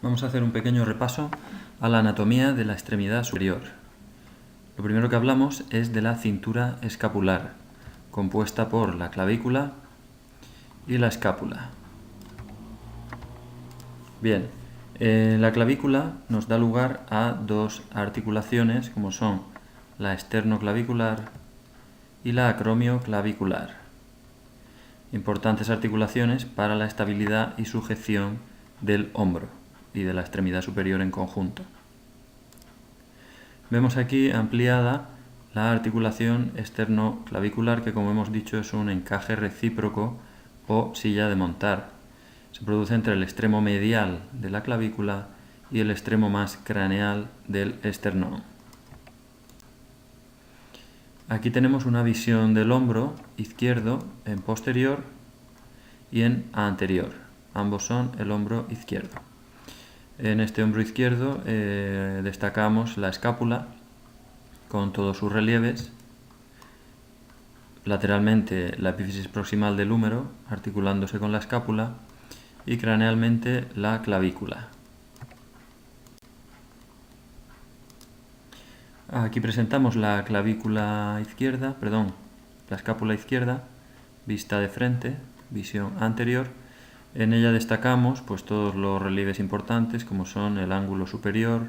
Vamos a hacer un pequeño repaso a la anatomía de la extremidad superior. Lo primero que hablamos es de la cintura escapular, compuesta por la clavícula y la escápula. Bien, la clavícula nos da lugar a dos articulaciones, como son la esternoclavicular y la acromioclavicular. Importantes articulaciones para la estabilidad y sujeción del hombro y de la extremidad superior en conjunto. Vemos aquí ampliada la articulación esternoclavicular, que como hemos dicho es un encaje recíproco o silla de montar. Se produce entre el extremo medial de la clavícula y el extremo más craneal del esternón. Aquí tenemos una visión del hombro izquierdo en posterior y en anterior. Ambos son el hombro izquierdo. En este hombro izquierdo destacamos la escápula con todos sus relieves, lateralmente la epífisis proximal del húmero articulándose con la escápula y cranealmente la clavícula. Aquí presentamos la clavícula izquierda, la escápula izquierda, vista de frente, visión anterior. En ella destacamos todos los relieves importantes, como son el ángulo superior,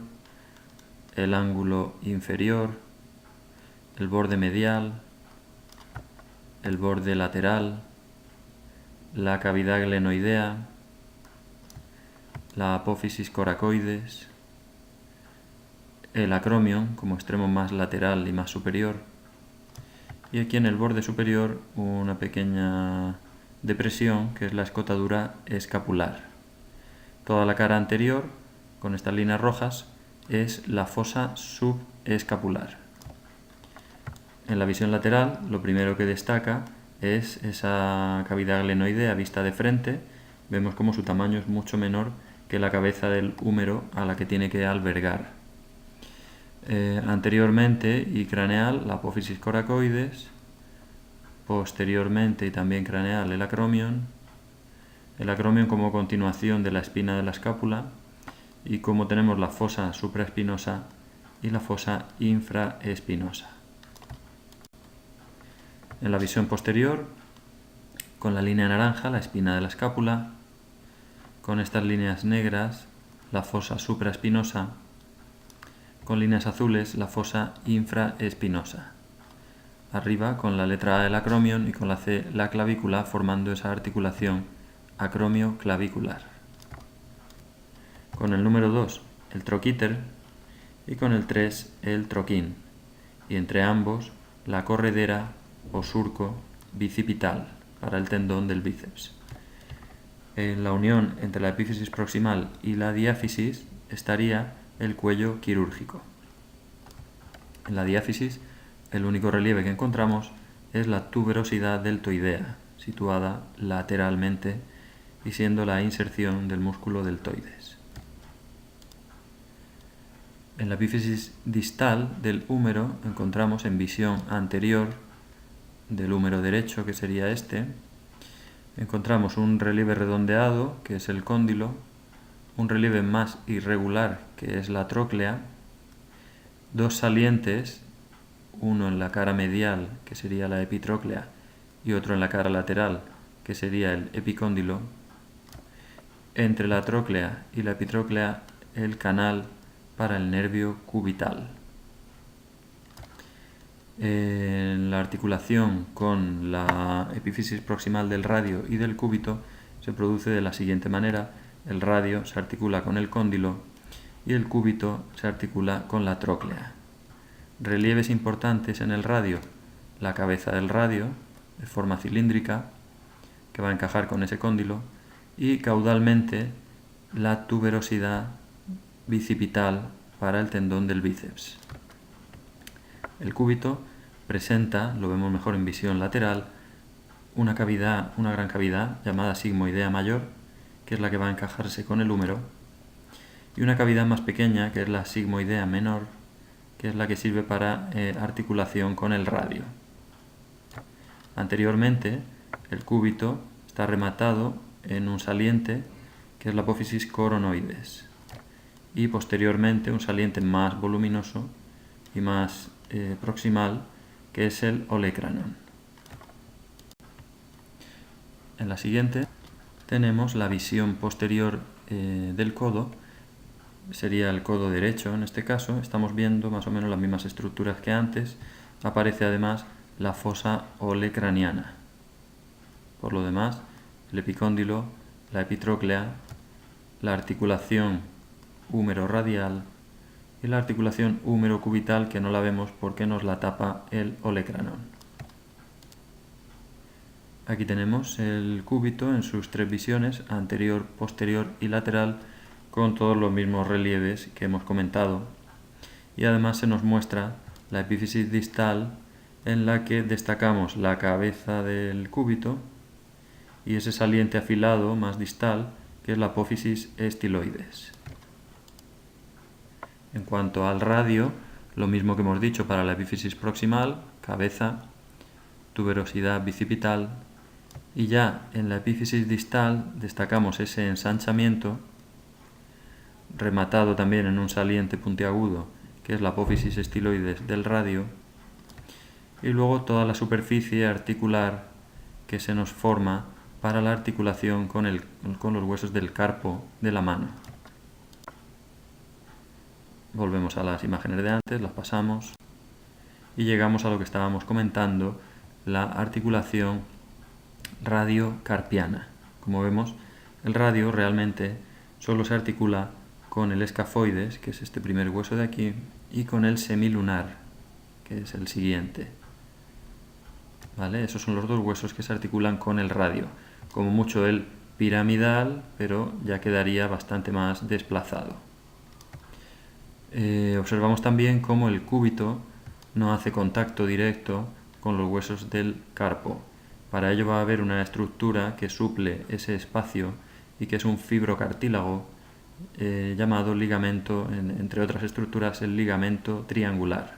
el ángulo inferior, el borde medial, el borde lateral, la cavidad glenoidea, la apófisis coracoides, el acromion como extremo más lateral y más superior, y aquí en el borde superior una pequeña depresión que es la escotadura escapular. Toda la cara anterior, con estas líneas rojas, es la fosa subescapular. En la visión lateral, lo primero que destaca es esa cavidad glenoidea vista de frente. Vemos como su tamaño es mucho menor que la cabeza del húmero a la que tiene que albergar. Anteriormente y craneal, la apófisis coracoides. Posteriormente y también craneal, el acromion como continuación de la espina de la escápula, y como tenemos la fosa supraespinosa y la fosa infraespinosa. En la visión posterior, con la línea naranja, la espina de la escápula, con estas líneas negras, la fosa supraespinosa, con líneas azules, la fosa infraespinosa. Arriba, con la letra A, el acromion, y con la C, la clavícula, formando esa articulación acromioclavicular. Con el número 2, el troquíter, y con el 3, el troquín, y entre ambos, la corredera o surco bicipital para el tendón del bíceps. En la unión entre la epífisis proximal y la diáfisis estaría el cuello quirúrgico. En la diáfisis, el único relieve que encontramos es la tuberosidad deltoidea, situada lateralmente y siendo la inserción del músculo deltoides. En la epífisis distal del húmero encontramos en visión anterior del húmero derecho, que sería este, encontramos un relieve redondeado, que es el cóndilo, un relieve más irregular, que es la tróclea, dos salientes, uno en la cara medial, que sería la epitróclea, y otro en la cara lateral, que sería el epicóndilo. Entre la tróclea y la epitróclea, el canal para el nervio cubital. En la articulación con la epífisis proximal del radio y del cúbito se produce de la siguiente manera: el radio se articula con el cóndilo y el cúbito se articula con la tróclea. Relieves importantes en el radio: la cabeza del radio, de forma cilíndrica, que va a encajar con ese cóndilo, y caudalmente la tuberosidad bicipital para el tendón del bíceps. El cúbito presenta, lo vemos mejor en visión lateral, una gran cavidad llamada sigmoidea mayor, que es la que va a encajarse con el húmero, y una cavidad más pequeña, que es la sigmoidea menor, que es la que sirve para articulación con el radio. Anteriormente, el cúbito está rematado en un saliente, que es la apófisis coronoides. y posteriormente un saliente más voluminoso y más proximal, que es el olecranon. En la siguiente tenemos la visión posterior del codo, sería el codo derecho en este caso. Estamos viendo más o menos las mismas estructuras que antes. Aparece además la fosa olecraniana. Por lo demás, el epicóndilo, la epitróclea, la articulación húmero-radial y la articulación húmero-cubital, que no la vemos porque nos la tapa el olecranon. Aquí tenemos el cúbito en sus tres visiones, anterior, posterior y lateral, con todos los mismos relieves que hemos comentado. Y además se nos muestra la epífisis distal, en la que destacamos la cabeza del cúbito y ese saliente afilado más distal, que es la apófisis estiloides. En cuanto al radio, lo mismo que hemos dicho para la epífisis proximal, cabeza, tuberosidad bicipital, y ya en la epífisis distal destacamos ese ensanchamiento, rematado también en un saliente puntiagudo, que es la apófisis estiloides del radio, y luego toda la superficie articular que se nos forma para la articulación con los huesos del carpo de la mano. Volvemos a las imágenes de antes, las pasamos y llegamos a lo que estábamos comentando, la articulación radiocarpiana. Como vemos, el radio realmente solo se articula con el escafoides, que es este primer hueso de aquí, y con el semilunar, que es el siguiente. ¿Vale? Esos son los dos huesos que se articulan con el radio. Como mucho el piramidal, pero ya quedaría bastante más desplazado. Observamos también cómo el cúbito no hace contacto directo con los huesos del carpo. Para ello va a haber una estructura que suple ese espacio y que es un fibrocartílago llamado ligamento, entre otras estructuras, el ligamento triangular.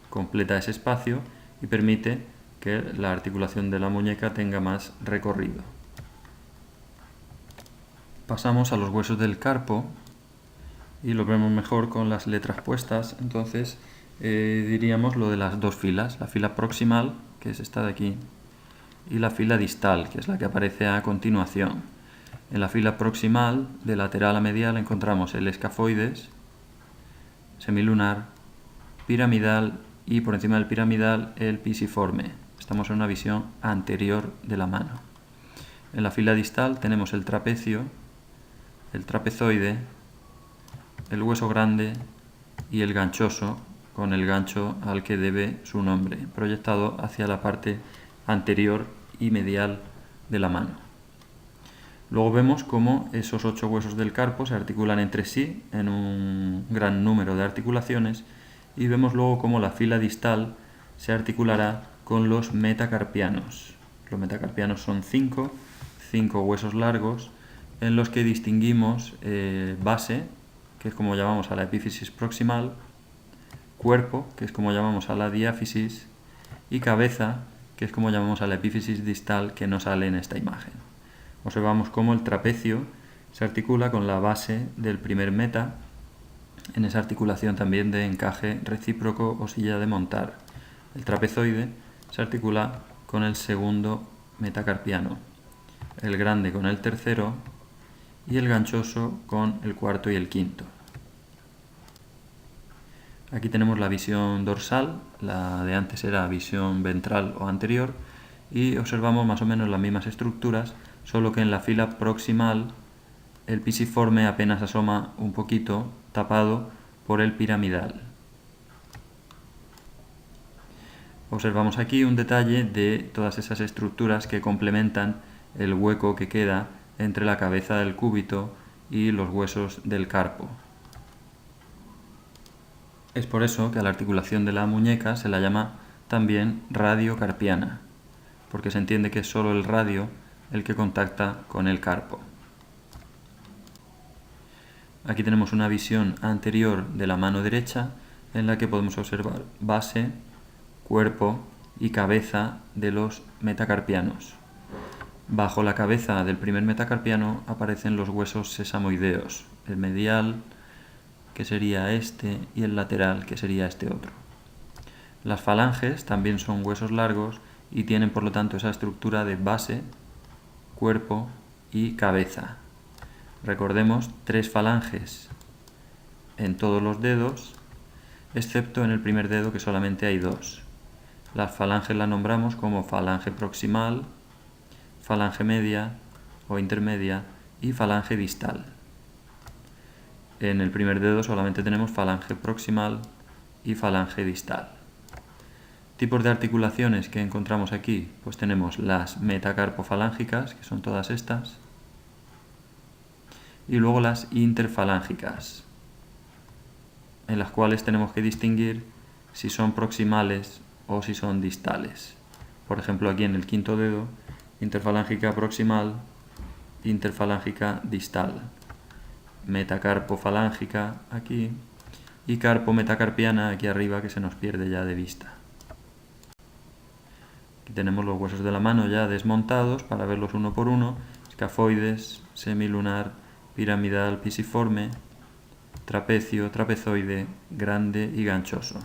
Completa ese espacio y permite que la articulación de la muñeca tenga más recorrido. Pasamos a los huesos del carpo y lo vemos mejor con las letras puestas. Entonces diríamos lo de las dos filas, la fila proximal, que es esta de aquí, y la fila distal, que es la que aparece a continuación. En la fila proximal, de lateral a medial, encontramos el escafoides, semilunar, piramidal y por encima del piramidal el pisiforme. Estamos en una visión anterior de la mano. En la fila distal tenemos el trapecio, el trapezoide, el hueso grande y el ganchoso, con el gancho al que debe su nombre, proyectado hacia la parte anterior y medial de la mano. Luego vemos cómo esos 8 huesos del carpo se articulan entre sí en un gran número de articulaciones, y vemos luego cómo la fila distal se articulará con los metacarpianos. Los metacarpianos son 5 huesos largos en los que distinguimos base, que es como llamamos a la epífisis proximal, cuerpo, que es como llamamos a la diáfisis, y cabeza, que es como llamamos a la epífisis distal, que no sale en esta imagen. Observamos cómo el trapecio se articula con la base del primer meta, en esa articulación también de encaje recíproco o silla de montar. El trapezoide se articula con el segundo metacarpiano, el grande con el tercero y el ganchoso con el cuarto y el quinto. Aquí tenemos la visión dorsal, la de antes era visión ventral o anterior, y observamos más o menos las mismas estructuras, solo que en la fila proximal el pisiforme apenas asoma un poquito, tapado por el piramidal. Observamos aquí un detalle de todas esas estructuras que complementan el hueco que queda entre la cabeza del cúbito y los huesos del carpo. Es por eso que a la articulación de la muñeca se la llama también radiocarpiana, porque se entiende que es solo el radio el que contacta con el carpo. Aquí tenemos una visión anterior de la mano derecha en la que podemos observar base, cuerpo y cabeza de los metacarpianos. Bajo la cabeza del primer metacarpiano aparecen los huesos sesamoideos, el medial, que sería este, y el lateral, que sería este otro. Las falanges también son huesos largos y tienen por lo tanto esa estructura de base, cuerpo y cabeza. Recordemos 3 falanges en todos los dedos, excepto en el primer dedo, que solamente hay 2. Las falanges las nombramos como falange proximal, falange media o intermedia y falange distal. En el primer dedo solamente tenemos falange proximal y falange distal. Tipos de articulaciones que encontramos aquí, pues tenemos las metacarpofalángicas, que son todas estas, y luego las interfalángicas, en las cuales tenemos que distinguir si son proximales o si son distales. Por ejemplo, aquí en el quinto dedo, interfalángica proximal, interfalángica distal, metacarpofalángica aquí y carpometacarpiana aquí arriba, que se nos pierde ya de vista. Aquí tenemos los huesos de la mano ya desmontados para verlos uno por uno: escafoides, semilunar, piramidal, pisiforme, trapecio, trapezoide, grande y ganchoso.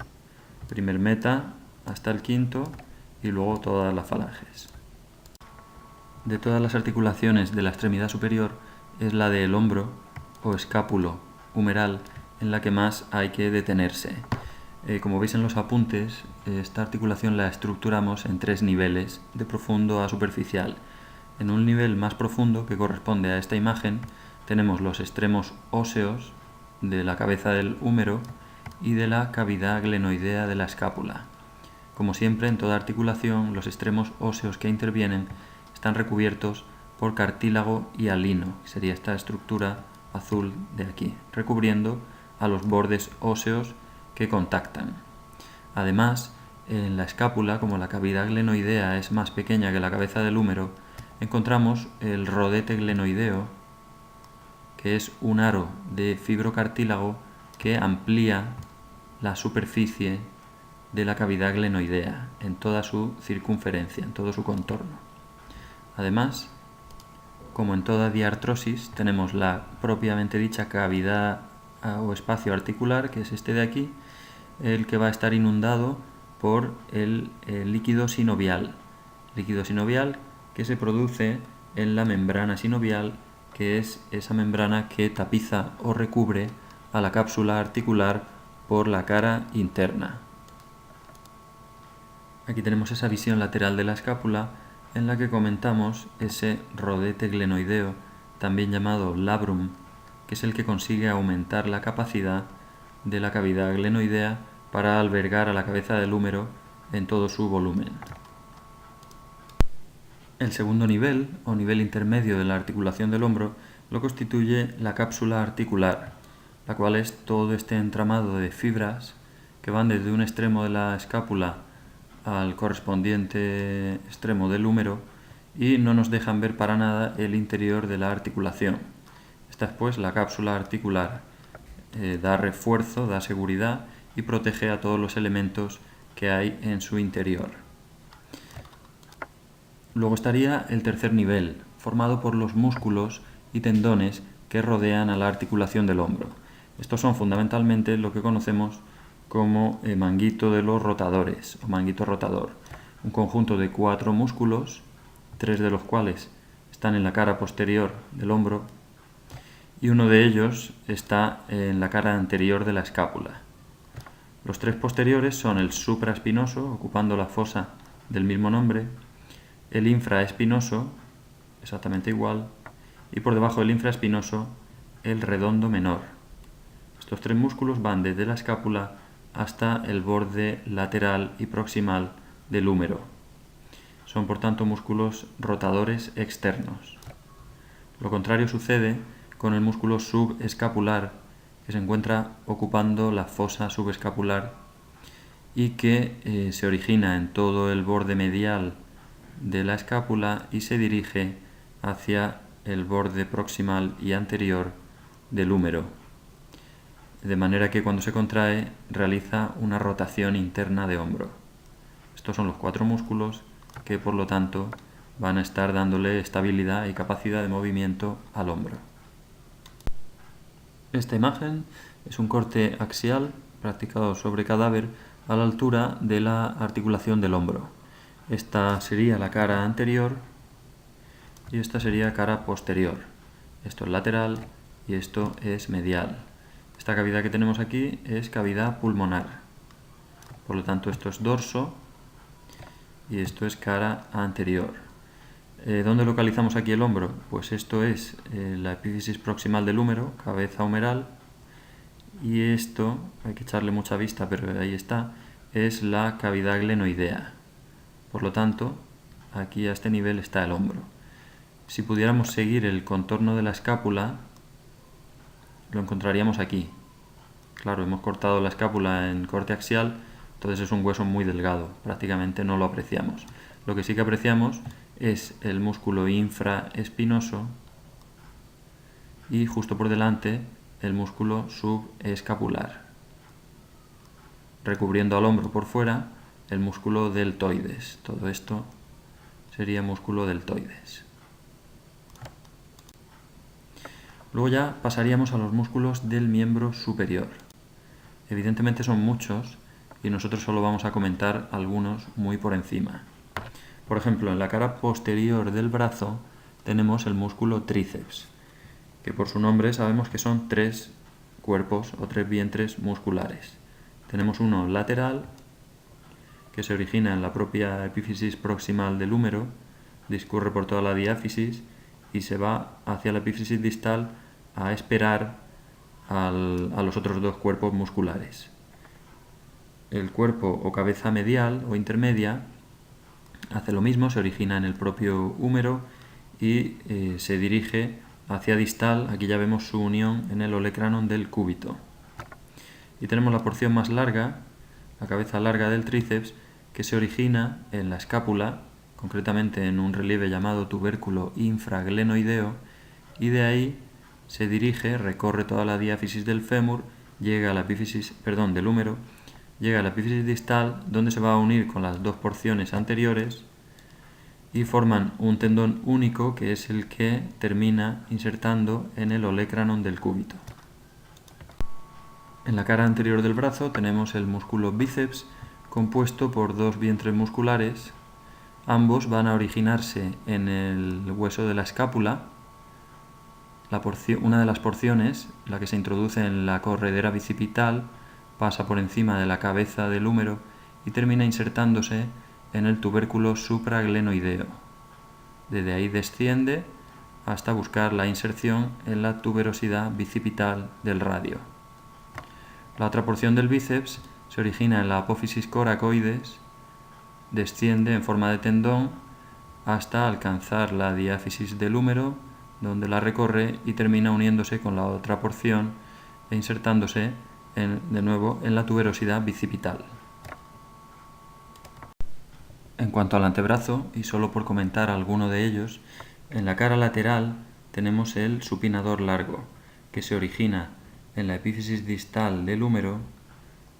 Primer meta hasta el quinto y luego todas las falanges. De todas las articulaciones de la extremidad superior es la del hombro o escápulo humeral en la que más hay que detenerse. Como veis en los apuntes, esta articulación la estructuramos en 3 niveles, de profundo a superficial. En un nivel más profundo, que corresponde a esta imagen, tenemos los extremos óseos de la cabeza del húmero y de la cavidad glenoidea de la escápula. Como siempre, en toda articulación, los extremos óseos que intervienen están recubiertos por cartílago hialino, que sería esta estructura azul de aquí, recubriendo a los bordes óseos que contactan. Además, en la escápula, como la cavidad glenoidea es más pequeña que la cabeza del húmero, encontramos el rodete glenoideo, que es un aro de fibrocartílago que amplía la superficie de la cavidad glenoidea en toda su circunferencia, en todo su contorno. Además, como en toda diartrosis, tenemos la propiamente dicha cavidad o espacio articular, que es este de aquí, el que va a estar inundado por el líquido sinovial. Líquido sinovial que se produce en la membrana sinovial, que es esa membrana que tapiza o recubre a la cápsula articular por la cara interna. Aquí tenemos esa visión lateral de la escápula en la que comentamos ese rodete glenoideo, también llamado labrum, que es el que consigue aumentar la capacidad de la cavidad glenoidea para albergar a la cabeza del húmero en todo su volumen. El segundo nivel, o nivel intermedio de la articulación del hombro, lo constituye la cápsula articular, la cual es todo este entramado de fibras que van desde un extremo de la escápula al correspondiente extremo del húmero y no nos dejan ver para nada el interior de la articulación. Esta es pues la cápsula articular. Da refuerzo, da seguridad y protege a todos los elementos que hay en su interior. Luego estaría el tercer nivel, formado por los músculos y tendones que rodean a la articulación del hombro. Estos son fundamentalmente lo que conocemos como manguito de los rotadores o manguito rotador, un conjunto de 4 músculos, 3 de los cuales están en la cara posterior del hombro y uno de ellos está en la cara anterior de la escápula. Los 3 posteriores son el supraespinoso, ocupando la fosa del mismo nombre, el infraespinoso, exactamente igual, y por debajo del infraespinoso, el redondo menor. Estos 3 músculos van desde la escápula hasta el borde lateral y proximal del húmero. Son por tanto músculos rotadores externos. Lo contrario sucede con el músculo subescapular, que se encuentra ocupando la fosa subescapular y que se origina en todo el borde medial de la escápula y se dirige hacia el borde proximal y anterior del húmero, de manera que cuando se contrae realiza una rotación interna de hombro. Estos son los 4 músculos que por lo tanto van a estar dándole estabilidad y capacidad de movimiento al hombro. Esta imagen es un corte axial practicado sobre cadáver a la altura de la articulación del hombro. Esta sería la cara anterior y esta sería cara posterior. Esto es lateral y esto es medial. Esta cavidad que tenemos aquí es cavidad pulmonar. Por lo tanto, esto es dorso y esto es cara anterior. ¿Dónde localizamos aquí el hombro? Pues esto es la epífisis proximal del húmero, cabeza humeral, y esto, hay que echarle mucha vista, pero ahí está, es la cavidad glenoidea. Por lo tanto, aquí a este nivel está el hombro. Si pudiéramos seguir el contorno de la escápula, lo encontraríamos aquí. Claro, hemos cortado la escápula en corte axial, entonces es un hueso muy delgado, prácticamente no lo apreciamos. Lo que sí que apreciamos es el músculo infraespinoso y justo por delante el músculo subescapular, recubriendo al hombro por fuera el músculo deltoides. Todo esto sería músculo deltoides. Luego ya pasaríamos a los músculos del miembro superior. Evidentemente son muchos y nosotros solo vamos a comentar algunos muy por encima. Por ejemplo, en la cara posterior del brazo tenemos el músculo tríceps, que por su nombre sabemos que son 3 cuerpos o 3 vientres musculares. Tenemos uno lateral, que se origina en la propia epífisis proximal del húmero, discurre por toda la diáfisis y se va hacia la epífisis distal a esperar a los otros 2 cuerpos musculares. El cuerpo o cabeza medial o intermedia hace lo mismo, se origina en el propio húmero y se dirige hacia distal. Aquí ya vemos su unión en el olecranon del cúbito. Y tenemos la porción más larga, la cabeza larga del tríceps, que se origina en la escápula, concretamente en un relieve llamado tubérculo infraglenoideo, y de ahí se dirige, recorre toda la diáfisis del fémur, llega a la epífisis, del húmero, llega a la epífisis distal, donde se va a unir con las 2 porciones anteriores y forman un tendón único que es el que termina insertando en el olecranon del cúbito. En la cara anterior del brazo tenemos el músculo bíceps, compuesto por 2 vientres musculares. Ambos van a originarse en el hueso de la escápula. Una de las porciones, la que se introduce en la corredera bicipital, pasa por encima de la cabeza del húmero y termina insertándose en el tubérculo supraglenoideo. Desde ahí desciende hasta buscar la inserción en la tuberosidad bicipital del radio. La otra porción del bíceps se origina en la apófisis coracoides, desciende en forma de tendón hasta alcanzar la diáfisis del húmero, donde la recorre y termina uniéndose con la otra porción e insertándose de nuevo en la tuberosidad bicipital. En cuanto al antebrazo, y solo por comentar alguno de ellos, en la cara lateral tenemos el supinador largo, que se origina en la epífisis distal del húmero,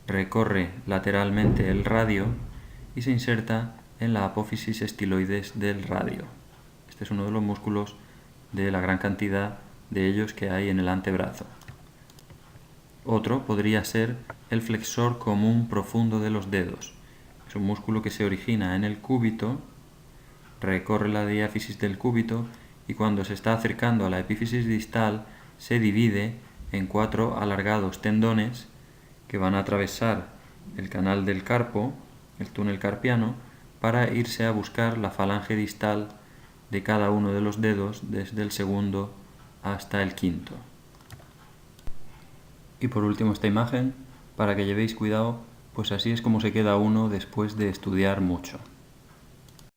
recorre lateralmente el radio y se inserta en la apófisis estiloides del radio. Este es uno de los músculos de la gran cantidad de ellos que hay en el antebrazo. Otro podría ser el flexor común profundo de los dedos. Es un músculo que se origina en el cúbito, recorre la diáfisis del cúbito y cuando se está acercando a la epífisis distal se divide en 4 alargados tendones que van a atravesar el canal del carpo, el túnel carpiano, para irse a buscar la falange distal de cada uno de los dedos desde el segundo hasta el quinto. Y por último esta imagen, para que llevéis cuidado, pues así es como se queda uno después de estudiar mucho.